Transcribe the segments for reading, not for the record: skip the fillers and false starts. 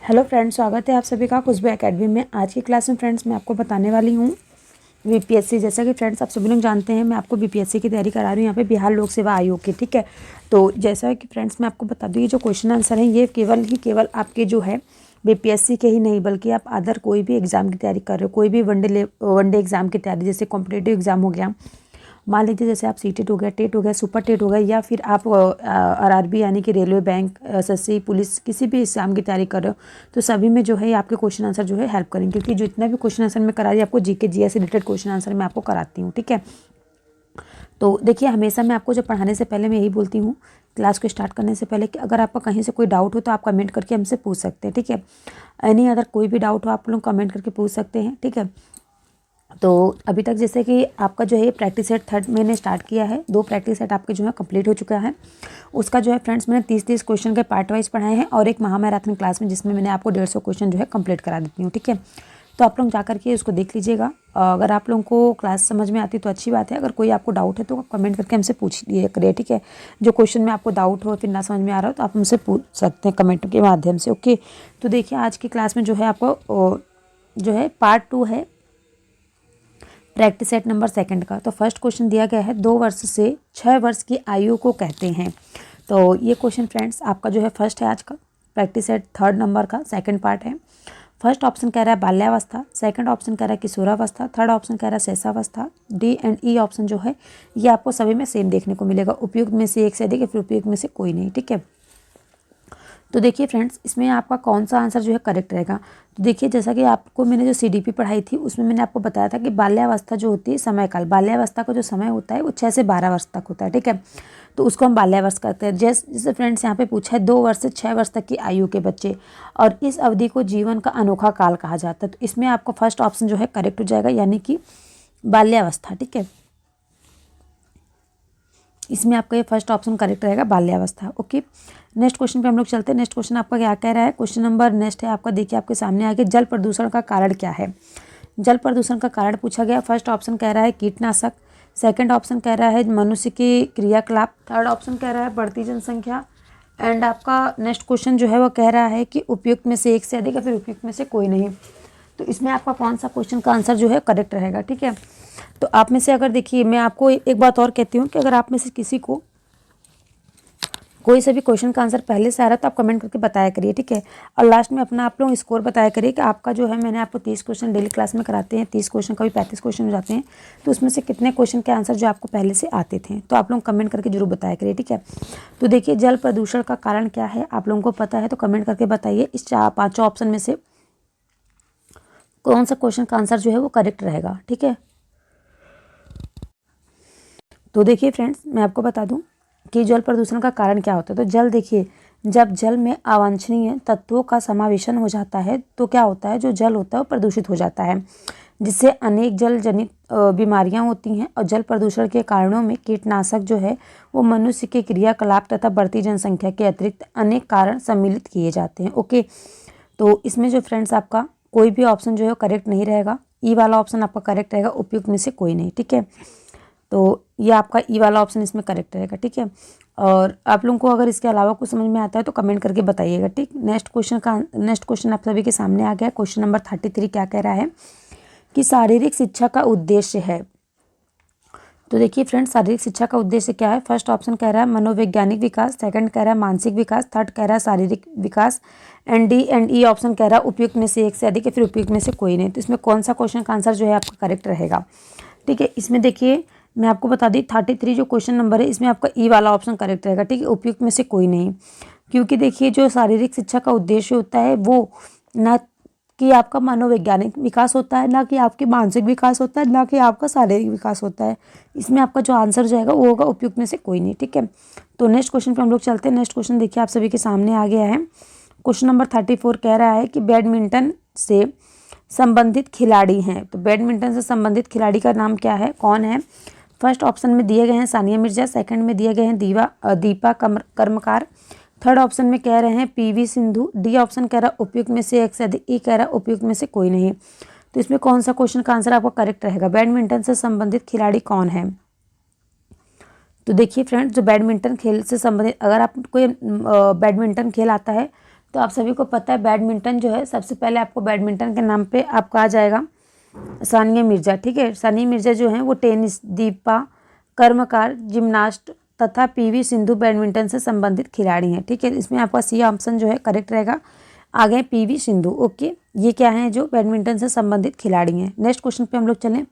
Hello friends, स्वागत है आप सभी का खुशबू एकेडमी में। आज की क्लास में फ्रेंड्स मैं आपको बताने वाली हूँ बीपीएससी। जैसा कि फ्रेंड्स आप सभी लोग जानते हैं, मैं आपको बीपीएससी की तैयारी करा रही हूँ यहाँ पे बिहार लोक सेवा आयोग की। ठीक है, तो जैसा कि फ्रेंड्स मैं आपको बता दूँ, ये जो क्वेश्चन आंसर है ये केवल आपके जो है बीपीएससी के ही नहीं, बल्कि आप अदर कोई भी एग्जाम की तैयारी कर रहे हो, कोई भी वनडे एग्जाम की तैयारी, जैसे कॉम्पिटेटिव एग्जाम हो गया, मान लीजिए जैसे आप सीटेट हो गया, टेट हो गया, सुपर टेट हो गया, या फिर आप आरआरबी यानी कि रेलवे, बैंक, एसएससी, पुलिस, किसी भी एग्जाम की तैयारी कर रहे हो, तो सभी में जो है आपके क्वेश्चन आंसर जो है हेल्प करेंगे। क्योंकि जितना भी क्वेश्चन आंसर मैं करा रही हूँ आपको जीके जीएस से रिलेटेड क्वेश्चन आंसर मैं आपको कराती हूँ। ठीक है, तो देखिए हमेशा मैं आपको जब पढ़ाने से पहले मैं यही बोलती हूँ, क्लास को स्टार्ट करने से पहले, कि अगर आपका कहीं से कोई डाउट हो तो आप कमेंट करके हमसे पूछ सकते हैं। ठीक है, एनी अदर कोई भी डाउट हो आप लोग कमेंट करके पूछ सकते हैं। ठीक है, तो अभी तक जैसे कि आपका जो है प्रैक्टिस सेट थर्ड मैंने स्टार्ट किया है, 2 प्रैक्टिस सेट आपके जो है कंप्लीट हो चुका है। उसका जो है फ्रेंड्स मैंने 30-30 क्वेश्चन के पार्ट वाइज पढ़ाए हैं, और एक महामैराथन क्लास में जिसमें मैंने आपको 150 क्वेश्चन जो है कंप्लीट करा देती हूँ। ठीक है, तो आप लोग जा करके उसको देख लीजिएगा। अगर आप लोगों को क्लास समझ में आती तो अच्छी बात है, अगर कोई आपको डाउट है तो कमेंट करके हमसे पूछ लिए करिए। ठीक है, जो क्वेश्चन में आपको डाउट हो फिर ना समझ में आ रहा हो तो आप हमसे पूछ सकते हैं कमेंट के माध्यम से। ओके, तो देखिए आज की क्लास में जो है आपको जो है पार्ट 2 है प्रैक्टिस सेट नंबर 2 का। तो फर्स्ट क्वेश्चन दिया गया है 2 वर्ष से 6 वर्ष की आयु को कहते हैं। तो ये क्वेश्चन फ्रेंड्स आपका जो है फर्स्ट है आज का, प्रैक्टिस सेट 3rd नंबर का 2nd पार्ट है। फर्स्ट ऑप्शन कह रहा है बाल्यावस्था, सेकंड ऑप्शन कह रहा है किशोरावस्था, थर्ड ऑप्शन कह रहा है शैशवावस्था। डी एंड ई ऑप्शन जो है ये आपको सभी में सेम देखने को मिलेगा, उपयुक्त में से एक से अधिक या फिर उपयुक्त में से कोई नहीं। ठीक है, तो देखिए फ्रेंड्स इसमें आपका कौन सा आंसर जो है करेक्ट रहेगा। तो देखिए जैसा कि आपको मैंने जो सीडीपी पढ़ाई थी उसमें मैंने आपको बताया था कि बाल्यावस्था जो होती है, समय काल, बाल्यावस्था का जो समय होता है वो 6 से 12 वर्ष तक होता है। ठीक है, तो उसको हम बाल्यावस्था कहते हैं। जैसे फ्रेंड्स यहाँ पे पूछा है 2 वर्ष से 6 वर्ष तक की आयु के बच्चे, और इस अवधि को जीवन का अनोखा काल कहा जाता है। तो इसमें आपका फर्स्ट ऑप्शन जो है करेक्ट हो जाएगा, यानी कि बाल्यावस्था। ठीक है, इसमें आपका ये फर्स्ट ऑप्शन करेक्ट रहेगा, बाल्यावस्था। ओके, नेक्स्ट क्वेश्चन पे हम लोग चलते हैं। नेक्स्ट क्वेश्चन आपका क्या कह रहा है, क्वेश्चन नंबर नेक्स्ट है आपका, देखिए आपके सामने आगे, जल प्रदूषण का कारण क्या है। जल प्रदूषण का कारण पूछा गया। फर्स्ट ऑप्शन कह रहा है कीटनाशक, सेकंड ऑप्शन कह रहा है मनुष्य की क्रियाकलाप, थर्ड ऑप्शन कह रहा है बढ़ती जनसंख्या, एंड आपका नेक्स्ट क्वेश्चन जो है वो कह रहा है कि उपयुक्त में से एक से अधिक या फिर उपयुक्त में से कोई नहीं। तो इसमें आपका कौन सा क्वेश्चन का आंसर जो है करेक्ट रहेगा। ठीक है, तो आप में से अगर देखिए मैं आपको एक बात और कहती हूँ कि अगर आप में से किसी को कोई सा भी क्वेश्चन का आंसर पहले से आ रहा है तो आप कमेंट करके बताया करिए। ठीक है, और लास्ट में अपना आप लोग स्कोर बताया करिए कि आपका जो है, मैंने आपको 30 क्वेश्चन डेली क्लास में कराते हैं, 30 क्वेश्चन कभी 35 क्वेश्चन हो जाते हैं, तो उसमें से कितने क्वेश्चन के आंसर जो आपको पहले से आते थे, तो आप लोग कमेंट करके जरूर बताया करिए। ठीक है, तो देखिए जल प्रदूषण का कारण क्या है आप लोगों को पता है तो कमेंट करके बताइए इस 5 ऑप्शन में से कौन सा क्वेश्चन का आंसर जो है वो करेक्ट रहेगा। ठीक है, तो देखिए फ्रेंड्स मैं आपको बता दूं कि जल प्रदूषण का कारण क्या होता है। तो जल, देखिए जब जल में अवांछनीय तत्वों का समावेशन हो जाता है तो क्या होता है, जो जल होता है वो प्रदूषित हो जाता है, जिससे अनेक जल जनित बीमारियां होती हैं। और जल प्रदूषण के कारणों में कीटनाशक जो है वो मनुष्य के क्रियाकलाप तथा बढ़ती जनसंख्या के अतिरिक्त अनेक कारण सम्मिलित किए जाते हैं। ओके, तो इसमें जो फ्रेंड्स आपका कोई भी ऑप्शन जो है करेक्ट नहीं रहेगा, ई वाला ऑप्शन आपका करेक्ट रहेगा, उपयुक्त में से कोई नहीं। ठीक है, तो ये आपका ई वाला ऑप्शन इसमें करेक्ट रहेगा। ठीक है, और आप लोगों को अगर इसके अलावा कुछ समझ में आता है तो कमेंट करके बताइएगा। ठीक, नेक्स्ट क्वेश्चन आप सभी के सामने आ गया। क्वेश्चन नंबर 33 क्या कह रहा है कि शारीरिक शिक्षा का उद्देश्य है। तो देखिए फ्रेंड्स शारीरिक शिक्षा का उद्देश्य क्या है। फर्स्ट ऑप्शन कह रहा है मनोवैज्ञानिक विकास, सेकंड कह रहा है मानसिक विकास, थर्ड कह रहा है शारीरिक विकास, and D and E option कह रहा है उपयुक्त में से एक से अधिक या फिर उपयुक्त में से कोई नहीं। तो इसमें कौन सा क्वेश्चन का आंसर जो है आपका करेक्ट रहेगा। ठीक है, इसमें देखिए मैं आपको बता दी 33 जो क्वेश्चन नंबर है इसमें आपका ई वाला ऑप्शन करेक्ट रहेगा। ठीक है, उपयुक्त में से कोई नहीं, क्योंकि देखिए जो शारीरिक शिक्षा का उद्देश्य होता है वो ना कि आपका मनोवैज्ञानिक विकास होता है, ना कि आपके मानसिक विकास होता है, ना कि आपका शारीरिक विकास होता है। इसमें आपका जो आंसर जाएगा वो होगा उपयुक्त में से कोई नहीं। ठीक है, तो नेक्स्ट क्वेश्चन पे हम लोग चलते हैं। नेक्स्ट क्वेश्चन देखिए आप सभी के सामने आ गया है। क्वेश्चन नंबर 34 कह रहा है कि बैडमिंटन से संबंधित खिलाड़ी हैं। तो बैडमिंटन से संबंधित खिलाड़ी का नाम क्या है, कौन है। फर्स्ट ऑप्शन में दिए गए हैं सानिया मिर्जा, सेकंड में दिए गए हैं दीपा कर्मकार, थर्ड ऑप्शन में कह रहे हैं पीवी सिंधु, डी ऑप्शन कह रहा है उपयुक्त में से एक से अधिक, ई कह रहा है उपयुक्त में से कोई नहीं। तो इसमें कौन सा क्वेश्चन का आंसर आपका करेक्ट रहेगा, बैडमिंटन से संबंधित खिलाड़ी कौन है। तो देखिए फ्रेंड्स जो बैडमिंटन खेल से संबंधित, अगर आप कोई बैडमिंटन खेल आता है तो आप सभी को पता है बैडमिंटन जो है, सबसे पहले आपको बैडमिंटन के नाम पे आपका आ जाएगा सानिया मिर्जा। ठीक है, सानिया मिर्जा जो है वो टेनिस, दीपा कर्मकार जिम्नास्ट तथा पीवी सिंधु बैडमिंटन से संबंधित खिलाड़ी हैं। ठीक है, इसमें आपका सी ऑप्शन जो है करेक्ट रहेगा। आगे पीवी सिंधु। ओके, ये क्या है जो बैडमिंटन से संबंधित खिलाड़ी हैं। नेक्स्ट क्वेश्चन पे हम लोग चलें।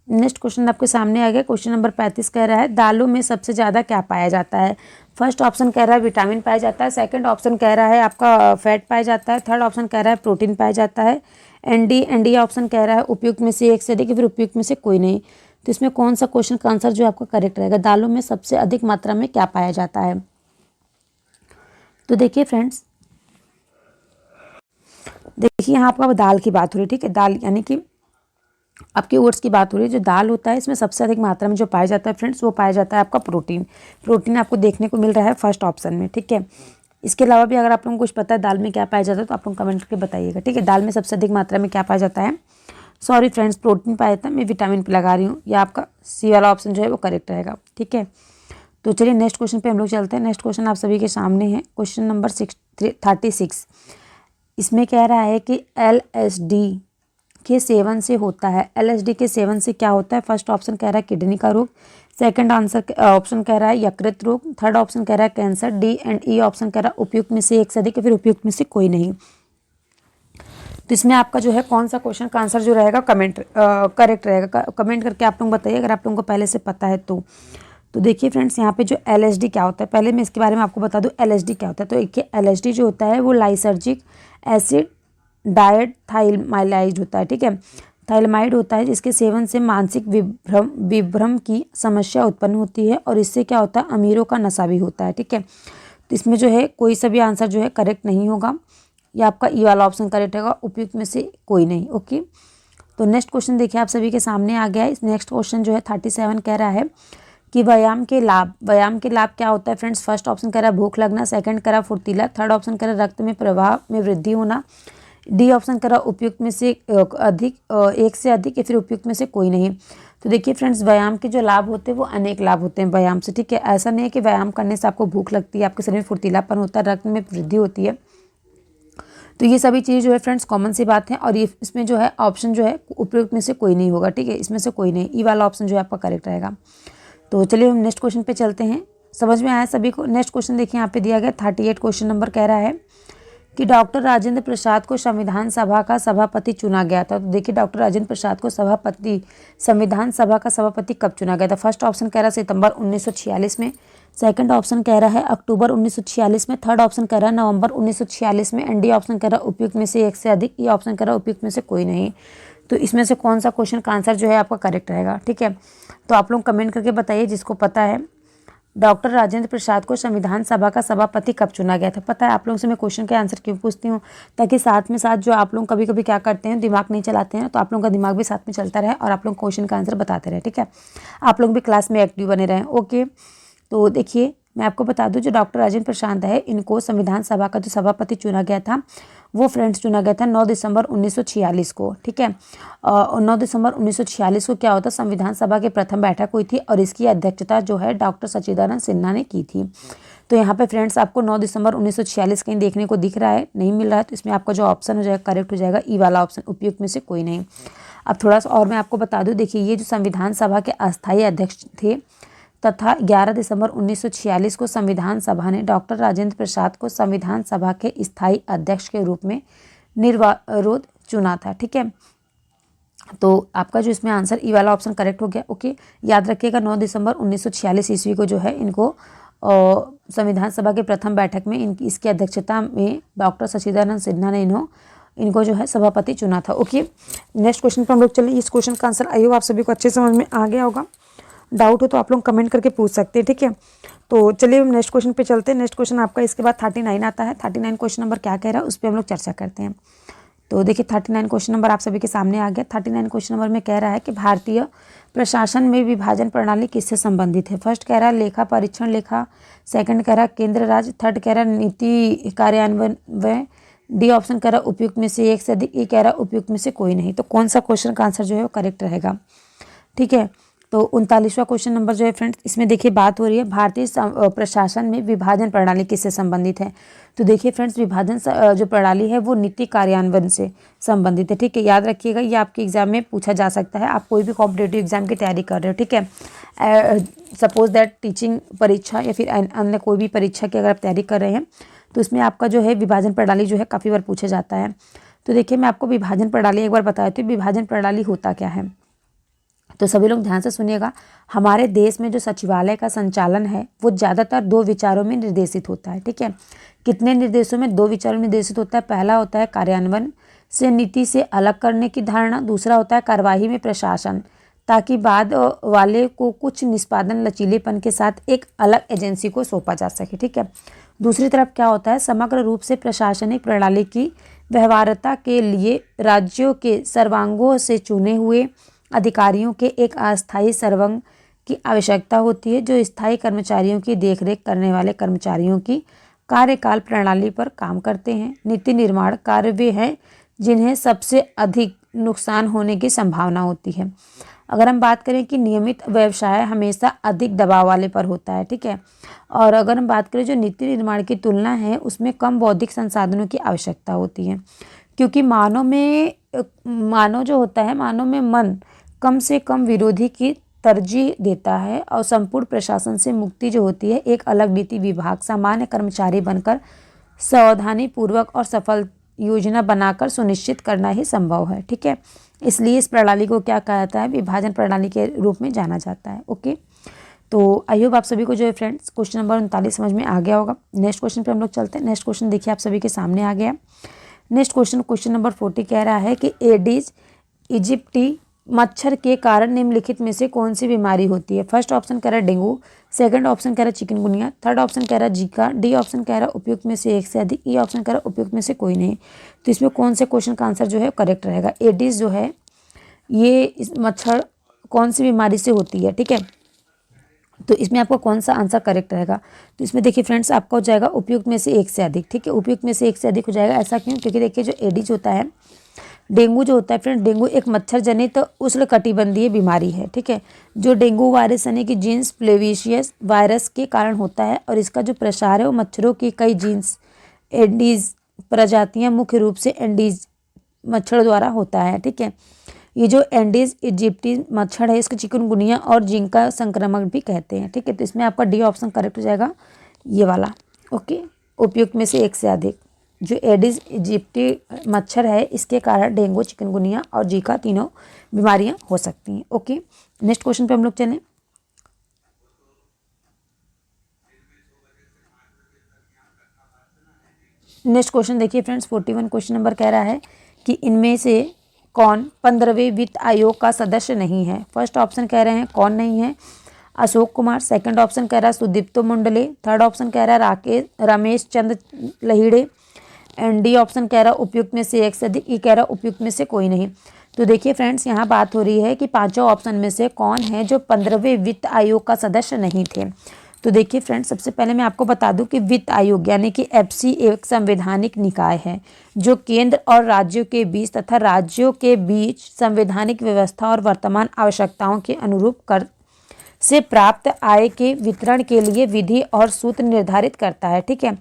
नेक्स्ट क्वेश्चन आपके सामने आ गया। क्वेश्चन नंबर 35 कह रहा है दालों में सबसे ज़्यादा क्या पाया जाता है। फर्स्ट ऑप्शन कह रहा है विटामिन पाया जाता है, सेकंड ऑप्शन कह रहा है आपका फैट पाया जाता है, थर्ड ऑप्शन कह रहा है प्रोटीन पाया जाता है, एनडी ऑप्शन कह रहा है उपयुक्त में से एक से अधिक, फिर उपयुक्त में से कोई नहीं। तो इसमें कौन सा क्वेश्चन का आंसर जो आपका करेक्ट रहेगा। दालों में सबसे अधिक मात्रा में क्या पाया जाता है। तो देखिए फ्रेंड्स, देखिए यहाँ आपका दाल की बात हो रही है। ठीक है, दाल यानी कि आपके ओट्स की बात हो रही है। जो दाल होता है इसमें सबसे अधिक मात्रा में जो पाया जाता है फ्रेंड्स, वो पाया जाता है आपका प्रोटीन। प्रोटीन आपको देखने को मिल रहा है फर्स्ट ऑप्शन में। ठीक है, इसके अलावा भी अगर आप लोगों को कुछ पता है दाल में क्या पाया जाता है तो आप लोग कमेंट करके बताइएगा। ठीक है, दाल में सबसे अधिक मात्रा में क्या पाया जाता है। सॉरी फ्रेंड्स, प्रोटीन पाया जाता है, मैं विटामिन पे लगा रही हूँ। या आपका सी वाला ऑप्शन जो है वो करेक्ट रहेगा। ठीक है, तो चलिए नेक्स्ट क्वेश्चन पे हम लोग चलते हैं। नेक्स्ट क्वेश्चन आप सभी के सामने है, क्वेश्चन नंबर 36। इसमें कह रहा है कि LSD के सेवन से होता है। LSD के सेवन से क्या होता है। फर्स्ट ऑप्शन कह रहा है किडनी का रोग, सेकंड आंसर ऑप्शन कह रहा है यकृत रोग, थर्ड ऑप्शन कह रहा है cancer, D and E option कह रहा है उपयुक्त में से एक से अधिक, फिर उपयुक्त में से कोई नहीं। तो इसमें आपका जो है कौन सा क्वेश्चन का आंसर जो रहेगा करेक्ट रहेगा। कमेंट करके आप लोग बताइए अगर आप लोगों को पहले से पता है तो। देखिए फ्रेंड्स, यहाँ पे जो LSD क्या होता है, पहले मैं इसके बारे में आपको बता दूं LSD क्या होता है। तो एक LSD जो होता है वो लाइसर्जिक एसिड डायट थाइलमाइड होता है। ठीक है, थाइलमाइड होता है जिसके सेवन से मानसिक विभ्रम की समस्या उत्पन्न होती है और इससे क्या होता है अमीरों का नशा भी होता है। ठीक है, तो इसमें जो है कोई सा भी आंसर जो है करेक्ट नहीं होगा। ये आपका ई वाला ऑप्शन करेक्ट होगा, उपयुक्त में से कोई नहीं। ओके, तो नेक्स्ट क्वेश्चन देखिए आप सभी के सामने आ गया है। नेक्स्ट क्वेश्चन जो है 37 कह रहा है कि व्यायाम के लाभ क्या होता है फ्रेंड्स। फर्स्ट ऑप्शन कह रहा है भूख लगना, सेकंड कह रहा है फुर्तीला, थर्ड ऑप्शन कह रहा है रक्त में प्रवाह में वृद्धि होना, डी ऑप्शन कह रहा है उपयुक्त में से एक से अधिक, या फिर उपयुक्त में से कोई नहीं। तो देखिए फ्रेंड्स, व्यायाम के जो लाभ होते हैं वो अनेक लाभ होते हैं व्यायाम से। ठीक है, ऐसा नहीं है कि व्यायाम करने से आपको भूख लगती है, आपके शरीर में फुर्तीलापन होता है, रक्त में वृद्धि होती है। तो ये सभी चीज़ जो है फ्रेंड्स कॉमन सी बात है। और ये इसमें जो है ऑप्शन जो है उपयुक्त में से कोई नहीं होगा। ठीक है, इसमें से कोई नहीं, ई वाला ऑप्शन जो है आपका करेक्ट रहेगा। तो चलिए हम नेक्स्ट क्वेश्चन पे चलते हैं। समझ में आया सभी को। नेक्स्ट क्वेश्चन देखिए यहाँ पे दिया गया 38 क्वेश्चन नंबर कह रहा है कि डॉक्टर राजेंद्र प्रसाद को संविधान सभा का सभापति चुना गया था। तो देखिए डॉक्टर राजेंद्र प्रसाद को संविधान सभा का सभापति कब चुना गया था। फर्स्ट ऑप्शन कह रहा है सितंबर 1946 में, सेकंड ऑप्शन कह रहा है अक्टूबर 1946 में, थर्ड ऑप्शन कह रहा है नवंबर 1946 में, एंड डी ऑप्शन कह रहा है उपयुक्त में से एक से अधिक, ये ऑप्शन कह रहा है उपयुक्त में से कोई नहीं। तो इसमें से कौन सा क्वेश्चन का आंसर जो है आपका करेक्ट रहेगा। ठीक है, तो आप लोग कमेंट करके बताइए जिसको पता है डॉक्टर राजेंद्र प्रसाद को संविधान सभा का सभापति कब चुना गया था। पता है आप लोगों से मैं क्वेश्चन के आंसर क्यों पूछती हूँ, ताकि साथ में साथ जो आप लोग कभी कभी क्या करते हैं दिमाग नहीं चलाते हैं, तो आप लोगों का दिमाग भी साथ में चलता रहे और आप लोग क्वेश्चन का आंसर बताते रहे। ठीक है, आप लोग भी क्लास में एक्टिव बने रहें। ओके, तो देखिए मैं आपको बता दूं जो डॉक्टर राजेंद्र प्रसाद है इनको संविधान सभा का जो सभापति चुना गया था वो फ्रेंड्स चुना गया था 9 दिसंबर 1946 को। ठीक है, 9 दिसंबर 1946 को क्या होता संविधान सभा की प्रथम बैठक हुई थी और इसकी अध्यक्षता जो है डॉक्टर सच्चिदानंद सिन्हा ने की थी। तो यहाँ पे फ्रेंड्स आपको 9 दिसंबर 1946 कहीं देखने को दिख रहा है, नहीं मिल रहा है, तो इसमें आपका जो ऑप्शन हो जाएगा करेक्ट हो जाएगा ई वाला ऑप्शन, उपयुक्त में से कोई नहीं। अब थोड़ा सा और मैं आपको बता दूं, देखिए ये जो संविधान सभा के अस्थायी अध्यक्ष थे तथा 11 दिसंबर 1946 को संविधान सभा ने डॉक्टर राजेंद्र प्रसाद को संविधान सभा के स्थायी अध्यक्ष के रूप में निर्विरोध चुना था। ठीक है, तो आपका जो इसमें आंसर ई वाला ऑप्शन करेक्ट हो गया। ओके, याद रखिएगा 9 दिसंबर 1946 ईस्वी को जो है इनको संविधान सभा के प्रथम बैठक में इसकी अध्यक्षता में डॉक्टर सच्चिदानंद सिन्हा ने इनको जो है सभापति चुना था। ओके, नेक्स्ट क्वेश्चन पर हम लोग चलिए। इस क्वेश्चन का आंसर आई होप आप सभी को अच्छे समझ में आ गया होगा। डाउट हो तो आप लोग कमेंट करके पूछ सकते हैं। ठीक है, तो चलिए हम नेक्स्ट क्वेश्चन पे चलते हैं। नेक्स्ट क्वेश्चन आपका इसके बाद 39 आता है। 39 क्वेश्चन नंबर क्या कह रहा है उस पर हम लोग चर्चा करते हैं। तो देखिए 39 क्वेश्चन नंबर आप सभी के सामने आ गया। 39 क्वेश्चन नंबर में कह रहा है कि भारतीय प्रशासन में विभाजन प्रणाली किससे संबंधित है। फर्स्ट कह रहा है लेखा परीक्षण लेखा, सेकंड कह रहा है केंद्र राज्य, थर्ड कह रहा है नीति कार्यान्वयन, डी ऑप्शन कह रहा है उपयुक्त में से एक से अधिक, ई कह रहा है उपयुक्त में से कोई नहीं। तो कौन सा क्वेश्चन का आंसर जो है वो करेक्ट रहेगा। ठीक है, तो 39वां क्वेश्चन नंबर जो है फ्रेंड्स, इसमें देखिए बात हो रही है भारतीय प्रशासन में विभाजन प्रणाली किससे संबंधित है। तो देखिए फ्रेंड्स, विभाजन जो प्रणाली है वो नीति कार्यान्वयन से संबंधित है। ठीक है, याद रखिएगा, ये आपके एग्जाम में पूछा जा सकता है। आप कोई भी कॉम्पिटेटिव एग्जाम की तैयारी कर रहे हो, ठीक है, सपोज दैट टीचिंग परीक्षा या फिर अन्य कोई भी परीक्षा की अगर आप तैयारी कर रहे हैं तो इसमें आपका जो है विभाजन प्रणाली जो है काफ़ी बार पूछा जाता है। तो देखिए मैं आपको विभाजन प्रणाली एक बार बता देती हूँ, विभाजन प्रणाली होता क्या है। तो सभी लोग ध्यान से सुनिएगा। हमारे देश में जो सचिवालय का संचालन है वो ज़्यादातर 2 विचारों में निर्देशित होता है। ठीक है, कितने निर्देशों में? 2 विचारों में निर्देशित होता है। पहला होता है कार्यान्वयन से नीति से अलग करने की धारणा, दूसरा होता है कार्यवाही में प्रशासन, ताकि बाद वाले को कुछ निष्पादन लचीलेपन के साथ एक अलग एजेंसी को सौंपा जा सके। ठीक है, दूसरी तरफ क्या होता है, समग्र रूप से प्रशासनिक प्रणाली की व्यवहार्यता के लिए राज्यों के सर्वांगों से चुने हुए अधिकारियों के एक अस्थायी सर्वंग की आवश्यकता होती है, जो स्थायी कर्मचारियों की देखरेख करने वाले कर्मचारियों की कार्यकाल प्रणाली पर काम करते हैं। नीति निर्माण कार्य वे हैं जिन्हें सबसे अधिक नुकसान होने की संभावना होती है। अगर हम बात करें कि नियमित व्यवसाय हमेशा अधिक दबाव वाले पर होता है। ठीक है, और अगर हम बात करें जो नीति निर्माण की तुलना है उसमें कम बौद्धिक संसाधनों की आवश्यकता होती है, क्योंकि मानव जो होता है, मानव में मन कम से कम विरोधी की तरजीह देता है और संपूर्ण प्रशासन से मुक्ति जो होती है एक अलग नीति विभाग सामान्य कर्मचारी बनकर सावधानी पूर्वक और सफल योजना बनाकर सुनिश्चित करना ही संभव है। ठीक है, इसलिए इस प्रणाली को क्या कहा जाता है, विभाजन प्रणाली के रूप में जाना जाता है। ओके, तो आई होप आप सभी को जो है फ्रेंड्स क्वेश्चन नंबर 39 समझ में आ गया होगा। नेक्स्ट क्वेश्चन पे हम लोग चलते हैं। नेक्स्ट क्वेश्चन देखिए आप सभी के सामने आ गया। नेक्स्ट क्वेश्चन नंबर 40 कह रहा है कि एडिस इजिप्टी मच्छर के कारण निम्नलिखित में से कौन सी बीमारी होती है। फर्स्ट ऑप्शन कह रहा है डेंगू, सेकंड ऑप्शन कह रहा है चिकनगुनिया, थर्ड ऑप्शन कह रहा है जीका, डी ऑप्शन कह रहा है उपयुक्त में से एक से अधिक, ई ऑप्शन कह रहा है उपयुक्त में से कोई नहीं। तो इसमें कौन से क्वेश्चन का आंसर जो है करेक्ट रहेगा। एडिस जो है ये इस मच्छर कौन सी बीमारी से होती है। ठीक है, तो इसमें आपको कौन सा आंसर करेक्ट रहेगा। तो इसमें देखिए फ्रेंड्स आपका हो जाएगा उपयुक्त में से एक से अधिक। ठीक है, उपयुक्त में से एक से अधिक हो जाएगा। ऐसा क्यों? क्योंकि देखिए जो एडिस होता है, डेंगू जो होता है फ्रेंड, डेंगू एक मच्छर जनित उष्णकटिबंधीय बीमारी है। ठीक है, जो डेंगू वायरस यानी कि जीन्स फ्लेविशियस वायरस के कारण होता है और इसका जो प्रसार है वो मच्छरों की कई जीन्स एंडीज प्रजातियां मुख्य रूप से एंडीज मच्छर द्वारा होता है। ठीक है, ये जो एंडीज इजिप्टी मच्छर है इसको चिकनगुनिया और जिंका संक्रमण भी कहते हैं। ठीक है, तो इसमें आपका डी ऑप्शन करेक्ट हो जाएगा, ये वाला। ओके, उपयुक्त में से एक से अधिक। जो एडिस इजिप्टी मच्छर है इसके कारण डेंगू, चिकनगुनिया और जीका तीनों बीमारियां हो सकती हैं। ओके, नेक्स्ट क्वेश्चन पे हम लोग चलें। नेक्स्ट क्वेश्चन देखिए फ्रेंड्स 41 क्वेश्चन नंबर कह रहा है कि इनमें से कौन 15वें वित्त आयोग का सदस्य नहीं है। फर्स्ट ऑप्शन कह रहे हैं कौन नहीं है, अशोक कुमार, सेकंड ऑप्शन कह रहा है सुदीप्तो मुंडले, थर्ड ऑप्शन कह रहा है Ramesh Chandra लहिड़े and D option कह रहा है उपयुक्त में से एक से अधिक, ई कह रहा है उपयुक्त में से कोई नहीं। तो देखिए फ्रेंड्स यहाँ बात हो रही है कि पांचों ऑप्शन में से कौन है जो 15वें वित्त आयोग का सदस्य नहीं थे। तो देखिए फ्रेंड्स सबसे पहले मैं आपको बता दूं कि वित्त आयोग यानी कि एफसी एक संवैधानिक निकाय है जो केंद्र और राज्यों के बीच तथा राज्यों के बीच संवैधानिक व्यवस्था और वर्तमान आवश्यकताओं के अनुरूप कर से प्राप्त आय के वितरण के लिए विधि और सूत्र निर्धारित करता है। ठीक है,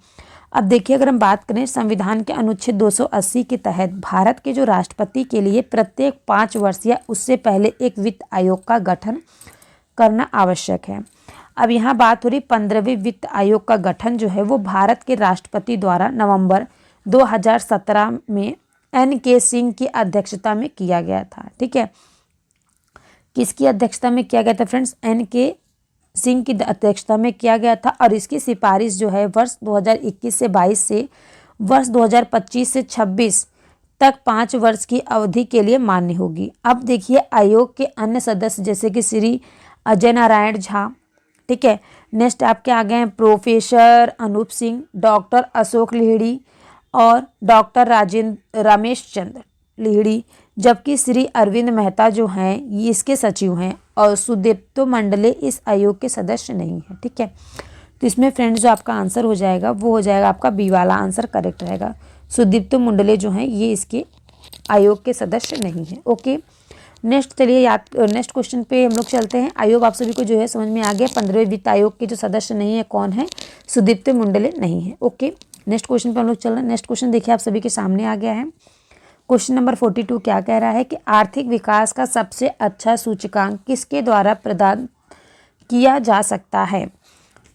अब देखिए अगर हम बात करें संविधान के अनुच्छेद 280 के तहत भारत के जो राष्ट्रपति के लिए प्रत्येक 5 वर्ष या उससे पहले एक वित्त आयोग का गठन करना आवश्यक है। अब यहाँ बात हो रही 15वें वित्त आयोग का गठन जो है वो भारत के राष्ट्रपति द्वारा नवंबर 2017 में NK सिंह की अध्यक्षता में किया गया था। ठीक है, किसकी अध्यक्षता में किया गया था फ्रेंड्स? NK सिंह की अध्यक्षता में किया गया था और इसकी सिफारिश जो है वर्ष 2021 से 22 से वर्ष 2025 से 26 तक 5 वर्ष की अवधि के लिए मान्य होगी। अब देखिए आयोग के अन्य सदस्य जैसे कि श्री अजय नारायण झा, ठीक है, नेक्स्ट आपके आ गए हैं प्रोफेसर अनूप सिंह, डॉक्टर अशोक लिहिड़ी और डॉक्टर रमेश चंद्र लिहिड़ी, जबकि श्री अरविंद मेहता जो हैं ये इसके सचिव हैं और सुदीप्तो मंडले इस आयोग के सदस्य नहीं है। ठीक है, तो इसमें फ्रेंड्स जो आपका आंसर हो जाएगा वो हो जाएगा आपका बी वाला आंसर करेक्ट रहेगा। सुदीप्तो मंडले जो हैं ये इसके आयोग के सदस्य नहीं है। ओके, नेक्स्ट चलिए याद नेक्स्ट क्वेश्चन पे हम लोग चलते हैं। आयोग आप सभी को जो है समझ में आ गया। 15वें वित्त आयोग के जो सदस्य नहीं है कौन है? सुदीप्त मुंडले नहीं है। ओके, नेक्स्ट क्वेश्चन पे हम लोग चल रहे हैं। नेक्स्ट क्वेश्चन देखिए आप सभी के सामने आ गया है। क्वेश्चन नंबर 42 क्या कह रहा है कि आर्थिक विकास का सबसे अच्छा सूचकांक किसके द्वारा प्रदान किया जा सकता है?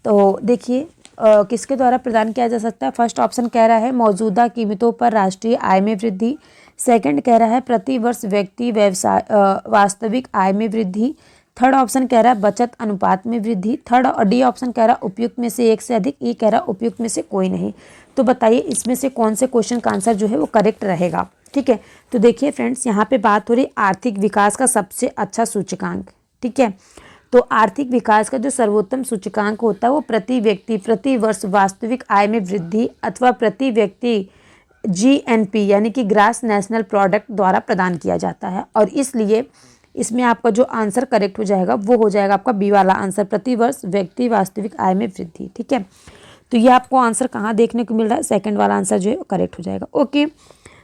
तो देखिए किसके द्वारा प्रदान किया जा सकता है। फर्स्ट ऑप्शन कह रहा है मौजूदा कीमतों पर राष्ट्रीय आय में वृद्धि। सेकंड कह रहा है प्रति वर्ष व्यक्ति व्यवसाय वास्तविक आय में वृद्धि। थर्ड ऑप्शन कह रहा है बचत अनुपात में वृद्धि। थर्ड और डी ऑप्शन कह रहा है उपयुक्त में से एक से अधिक। ई कह रहा है उपयुक्त में से कोई नहीं। तो बताइए इसमें से कौन से क्वेश्चन का आंसर जो है वो करेक्ट रहेगा। ठीक है, तो देखिए फ्रेंड्स यहाँ पे बात हो रही आर्थिक विकास का सबसे अच्छा सूचकांक। ठीक है, तो आर्थिक विकास का जो सर्वोत्तम सूचकांक होता है वो प्रति व्यक्ति प्रति वर्ष वास्तविक आय में वृद्धि अथवा प्रति व्यक्ति जीएनपी यानी कि ग्रास नेशनल प्रोडक्ट द्वारा प्रदान किया जाता है। और इसलिए इसमें आपका जो आंसर करेक्ट हो जाएगा वो हो जाएगा आपका बी वाला आंसर, प्रति वर्ष व्यक्ति वास्तविक आय में वृद्धि। ठीक है, तो ये आपको आंसर कहाँ देखने को मिल रहा है? सेकंड वाला आंसर जो है करेक्ट हो जाएगा। ओके,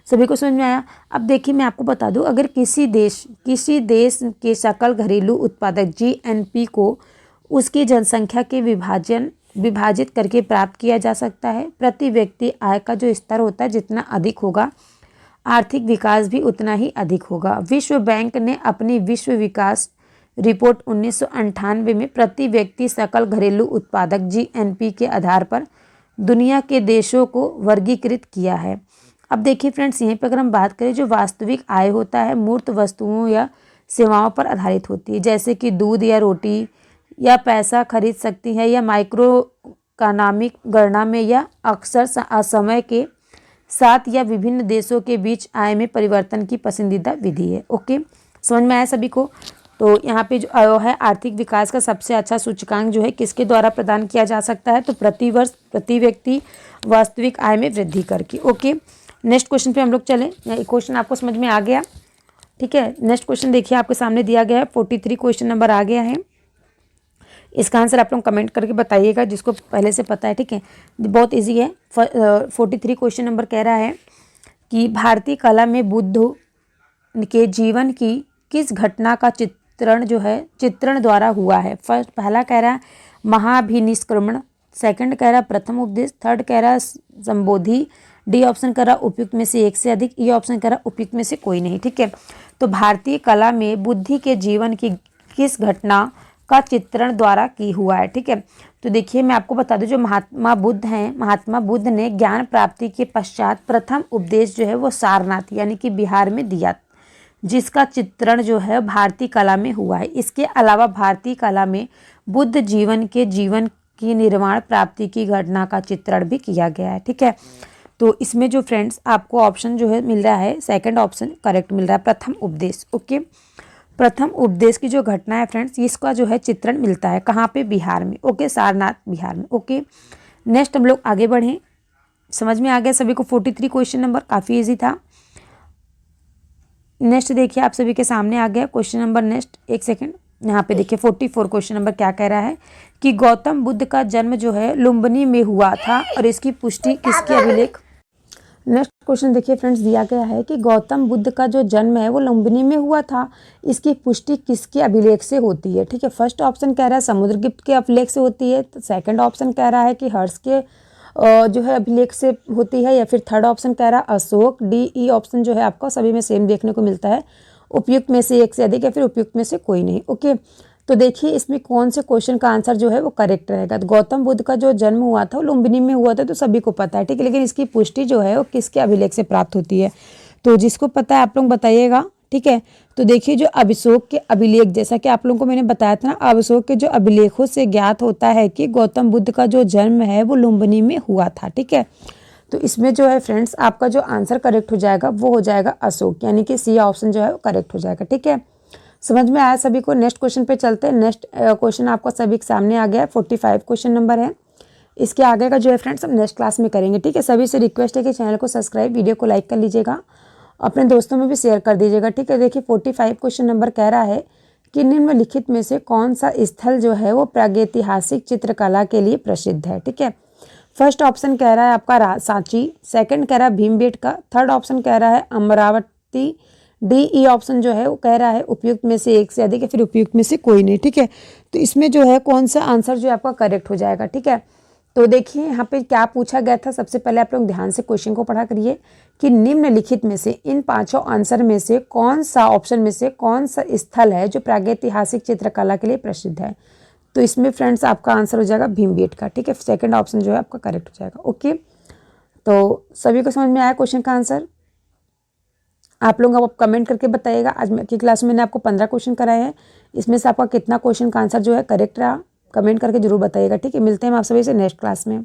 सभी को समझ में आया। अब देखिए मैं आपको बता दूं, अगर किसी देश के सकल घरेलू उत्पादक जीएनपी को उसकी जनसंख्या के विभाजित करके प्राप्त किया जा सकता है। प्रति व्यक्ति आय का जो स्तर होता है जितना अधिक होगा आर्थिक विकास भी उतना ही अधिक होगा। विश्व बैंक ने अपनी विश्व विकास रिपोर्ट 1998 में प्रति व्यक्ति सकल घरेलू उत्पादक जीएनपी के आधार पर दुनिया के देशों को वर्गीकृत किया है। अब देखिए फ्रेंड्स यहीं पर अगर हम बात करें जो वास्तविक आय होता है मूर्त वस्तुओं या सेवाओं पर आधारित होती है, जैसे कि दूध या रोटी या पैसा खरीद सकती है या माइक्रो इकोनॉमिक गणना में या अक्सर समय के साथ या विभिन्न देशों के बीच आय में परिवर्तन की पसंदीदा विधि है। ओके, समझ में आया सभी को। तो यहाँ पे जो आयो है आर्थिक विकास का सबसे अच्छा सूचकांक जो है किसके द्वारा प्रदान किया जा सकता है? तो प्रति वर्ष प्रति व्यक्ति वास्तविक आय में वृद्धि करके। ओके, नेक्स्ट क्वेश्चन पे हम लोग चलें। क्वेश्चन आपको समझ में आ गया? ठीक है, नेक्स्ट क्वेश्चन देखिए आपके सामने दिया गया है। 43 क्वेश्चन नंबर आ गया है। इसका आंसर आप लोग कमेंट करके बताइएगा जिसको पहले से पता है। ठीक है, बहुत इजी है। 43 क्वेश्चन नंबर कह रहा है कि भारतीय कला में बुद्ध के जीवन की किस घटना का चित्रण द्वारा हुआ है? फर्स्ट पहला कह रहा है महाभिनिष्क्रमण। सेकंड कह रहा है प्रथम उपदेश। थर्ड कह रहा है संबोधि। डी ऑप्शन कह रहा उपयुक्त में से एक से अधिक। ई ऑप्शन कह रहा उपयुक्त में से कोई नहीं। ठीक है, तो भारतीय कला में बुद्धि के जीवन की किस घटना का चित्रण द्वारा की हुआ है? ठीक है, तो देखिए मैं आपको बता दूं जो महात्मा बुद्ध ने ज्ञान प्राप्ति के पश्चात प्रथम उपदेश जो है वो सारनाथ यानी कि बिहार में दिया, जिसका चित्रण जो है भारतीय कला में हुआ है। इसके अलावा भारतीय कला में बुद्ध जीवन की निर्माण प्राप्ति की घटना का चित्रण भी किया गया है। ठीक है, तो इसमें जो फ्रेंड्स आपको ऑप्शन जो है मिल रहा है सेकंड ऑप्शन करेक्ट मिल रहा है, प्रथम उपदेश। ओके, प्रथम उपदेश की जो घटना है फ्रेंड्स इसका जो है चित्रण मिलता है कहाँ पे? बिहार में। ओके, सारनाथ बिहार में। ओके, नेक्स्ट हम लोग आगे बढ़ें। समझ में आ गया सभी को? 43 क्वेश्चन नंबर काफ़ी इजी था। नेक्स्ट देखिए आप सभी के सामने आ गया क्वेश्चन नंबर। नेक्स्ट एक सेकेंड, यहाँ पे देखिए 44 क्वेश्चन नंबर क्या कह रहा है कि गौतम बुद्ध का जन्म जो है लुम्बिनी में हुआ था और इसकी पुष्टि किसके अभिलेख? नेक्स्ट क्वेश्चन देखिए फ्रेंड्स दिया गया है कि गौतम बुद्ध का जो जन्म है वो लुम्बिनी में हुआ था, इसकी पुष्टि किसके अभिलेख से होती है? ठीक है, फर्स्ट ऑप्शन कह रहा है समुद्रगुप्त के अभिलेख से होती है। तो सेकंड ऑप्शन कह रहा है कि हर्ष के जो है अभिलेख से होती है, या फिर थर्ड ऑप्शन कह रहा है अशोक। डी ई ऑप्शन जो है आपको सभी में सेम देखने को मिलता है, उपयुक्त में से एक से अधिक या फिर उपयुक्त में से कोई नहीं। ओके, तो देखिए इसमें कौन से क्वेश्चन का आंसर जो है वो करेक्ट रहेगा? तो गौतम बुद्ध का जो जन्म हुआ था वो लुम्बिनी में हुआ था, तो सभी को पता है। ठीक है, लेकिन इसकी पुष्टि जो है वो किसके अभिलेख से प्राप्त होती है? तो जिसको पता है आप लोग बताइएगा। ठीक है, तो देखिए जो अशोक के अभिलेख, जैसा कि आप लोगों को मैंने बताया था ना, अशोक के जो अभिलेखों से ज्ञात होता है कि गौतम बुद्ध का जो जन्म है वो लुम्बिनी में हुआ था। ठीक है, तो इसमें जो है फ्रेंड्स आपका जो आंसर करेक्ट हो जाएगा वो हो जाएगा अशोक, यानी कि सी ऑप्शन जो है वो करेक्ट हो जाएगा। ठीक है, समझ में आया सभी को? नेक्स्ट क्वेश्चन पे चलते हैं। नेक्स्ट क्वेश्चन आपका सभी के सामने आ गया है, 45 क्वेश्चन नंबर है। इसके आगे का जो है फ्रेंड्स हम नेक्स्ट क्लास में करेंगे। ठीक है, सभी से रिक्वेस्ट है कि चैनल को सब्सक्राइब, वीडियो को लाइक कर लीजिएगा, अपने दोस्तों में भी शेयर कर दीजिएगा। ठीक है, देखिए 45 क्वेश्चन नंबर कह रहा है कि निम्नलिखित में से कौन सा स्थल जो है वो प्रागैतिहासिक चित्रकला के लिए प्रसिद्ध है? ठीक है, फर्स्ट ऑप्शन कह रहा है आपका सांची। सेकंड कह रहा है भीमबेटका। थर्ड ऑप्शन कह रहा है अमरावती। डी ई ऑप्शन जो है वो कह रहा है उपयुक्त में से एक से अधिक या फिर उपयुक्त में से कोई नहीं। ठीक है, तो इसमें जो है कौन सा आंसर जो है आपका करेक्ट हो जाएगा। ठीक है, तो देखिए यहाँ पे क्या पूछा गया था। सबसे पहले आप लोग ध्यान से क्वेश्चन को पढ़ा करिए कि निम्नलिखित में से इन पांचों आंसर में से कौन सा ऑप्शन में से कौन सा स्थल है जो प्रागैतिहासिक चित्रकला के लिए प्रसिद्ध है। तो इसमें फ्रेंड्स आपका आंसर हो जाएगा भीमबेटका। ठीक है, सेकंड ऑप्शन जो है आपका करेक्ट हो जाएगा। ओके, तो सभी को समझ में आया क्वेश्चन का आंसर। आप लोग अब कमेंट करके बताइएगा। आज की क्लास में मैंने आपको 15 क्वेश्चन कराए हैं, इसमें से आपका कितना क्वेश्चन का आंसर जो है करेक्ट रहा, कमेंट करके जरूर बताइएगा। ठीक है, मिलते हैं हम आप सभी से नेक्स्ट क्लास में।